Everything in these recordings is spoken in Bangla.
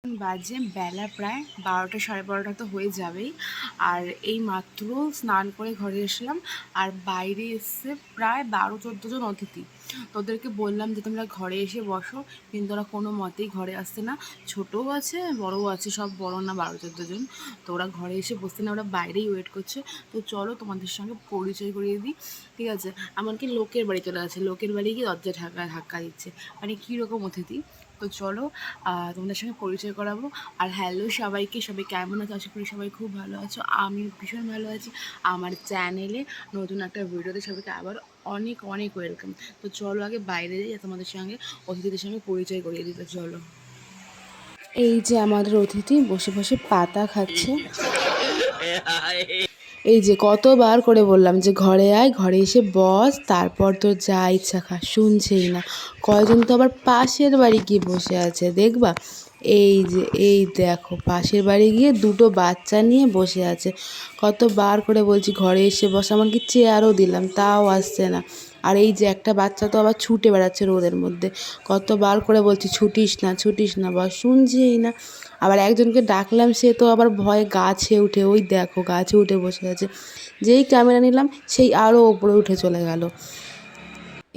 বাজে বেলা প্রায় 12টা 12:30 তো হয়ে যাবেই। আর এই মাত্র স্নান করে ঘরে এসলাম। আর বাইরে এসছে প্রায় 12-14 জন অতিথি। তোদেরকে বললাম যে তোমরা ঘরে এসে বসো, কিন্তু ওরা কোনো মতেই ঘরে আসছে না। ছোটও আছে বড়ও আছে, সব বড় না 12-14 জন। তো ওরা ঘরে এসে বসছে না, ওরা বাইরেই ওয়েট করছে। তো চলো তোমাদের সঙ্গে পরিচয় করিয়ে দিই, ঠিক আছে? এমনকি লোকের বাড়ি চলে আছে, লোকের বাড়ি গিয়ে দরজা ধাক্কা দিচ্ছে, মানে কীরকম অতিথি। তো চলো তোমাদের সঙ্গে পরিচয় করাবো। আর হ্যালো সবাইকে, সবাই কেমন আছো? আশা করি সবাই খুব ভালো আছো। আমি ভীষণ ভালো আছি। আমার চ্যানেলে নতুন একটা ভিডিওতে সবাইকে আবার অনেক অনেক ওয়েলকাম। তো চলো আগে বাইরে যাই, তোমাদের সঙ্গে অতিথিদের সঙ্গে পরিচয় করিয়ে দিতে। চলো, এই যে আমাদের অতিথি বসে বসে পাতা খাচ্ছে। এই যে কতবার করে বললাম যে ঘরে আয়, ঘরে এসে বস, তারপর তো যা ইচ্ছা খা, শুনছেই না। কয়জন তো আবার পাশের বাড়ি গিয়ে বসে আছে দেখবা। এই যে এই দেখো, পাশের বাড়ি গিয়ে দুটো বাচ্চা নিয়ে বসে আছে। কতবার করে বলছি ঘরে এসে বস, এমনকি চেয়ারও দিলাম, তাও আসছে না। আর এই যে একটা বাচ্চা তো আবার ছুটে বেড়াচ্ছে রোদের মধ্যে। কতবার করে বলছি ছুটিস না বস, শুনছেই না। আবার একজনকে ডাকলাম, সে তো আবার ভয়ে গাছে উঠে, ওই দেখো গাছে উঠে বসে আছে। যেই ক্যামেরা নিলাম সেই আরও ওপরে উঠে চলে গেল।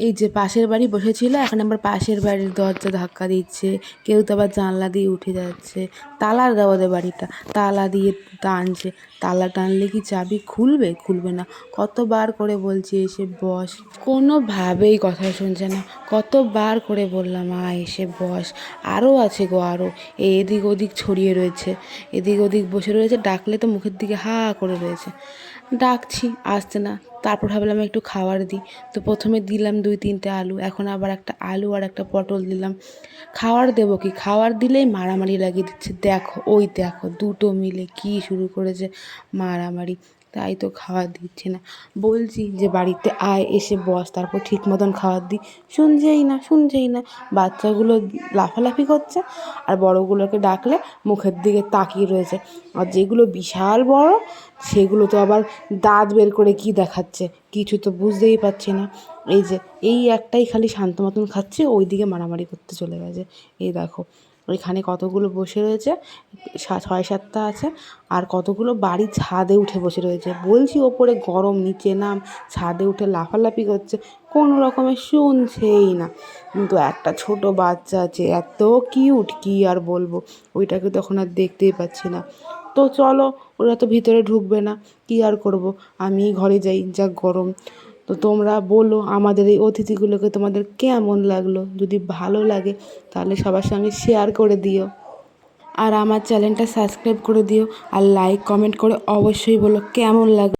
এই যে পাশের বাড়ি বসেছিল, এখন আবার পাশের বাড়ির দরজা ধাক্কা দিচ্ছে। কেউ তো আবার জানলা দিয়ে উঠে যাচ্ছে। তালা দেওয়া ওদের বাড়িটা, তালা দিয়ে টানছে। তালা টানলে কি চাবি খুলবে না। কতবার করে বলছি এসে বস, কোনোভাবেই কথা শুনছে না। কতবার করে বললাম এসে বস। আরও আছে গো, আরও এদিক ওদিক ছড়িয়ে রয়েছে, এদিক ওদিক বসে রয়েছে। ডাকলে তো মুখের দিকে হা করে রয়েছে। ডাকছি আসছে না। তারপর ভাবলাম একটু খাবার দিই। তো প্রথমে দিলাম 2-3টে আলু, এখন আবার একটা আলু আর একটা পটল দিলাম। খাবার দেবো কি, খাবার দিলেই মারামারি লাগিয়ে দিচ্ছে। দেখো ওই দেখো, দুটো মিলে কি শুরু করেছে মারামারি। তাই তো খাবার দিচ্ছি না। বলছি যে বাড়িতে আয়, এসে বস, তারপর ঠিক মতন খাবার দিই। শুনছেই না। বাচ্চাগুলো লাফালাফি করছে, আর বড়গুলোকে ডাকলে মুখের দিকে তাকিয়ে রয়েছে। আর যেগুলো বিশাল বড়, সেগুলো তো আবার দাঁত বের করে কি দেখাচ্ছে, কিছু তো বুঝতেই পারছি না। এই যে এই একটাই খালি শান্ত মতন খাচ্ছে, ওই দিকে মারামারি করতে চলে গেছে। এই দেখো এখানে কতগুলো বসে রয়েছে, 6-7টা আছে। আর কতগুলো বাড়ির ছাদে উঠে বসে রয়েছে। বলছি ওপরে গরম, নিচে নাম। ছাদে উঠে লাফালাফি করছে, কোনো রকমে শুনছেই না। কিন্তু একটা ছোট বাচ্চা আছে, এত কিউট, কি আর বলবো। ওইটাকে তখন আর দেখতেই পাচ্ছি না। তো চলো, ওরা তো ভিতরে ঢুকবে না, কি আর করব, আমি ঘরে যাই, যা গরম। তো তোমরা বলো আমাদের এই অতিথিগুলোকে তোমাদের কেমন লাগলো। যদি ভালো লাগে তাহলে সবার সঙ্গে শেয়ার করে দিও, আর আমার চ্যানেলটা সাবস্ক্রাইব করে দিও। আর লাইক কমেন্ট করে অবশ্যই বলো কেমন লাগলো।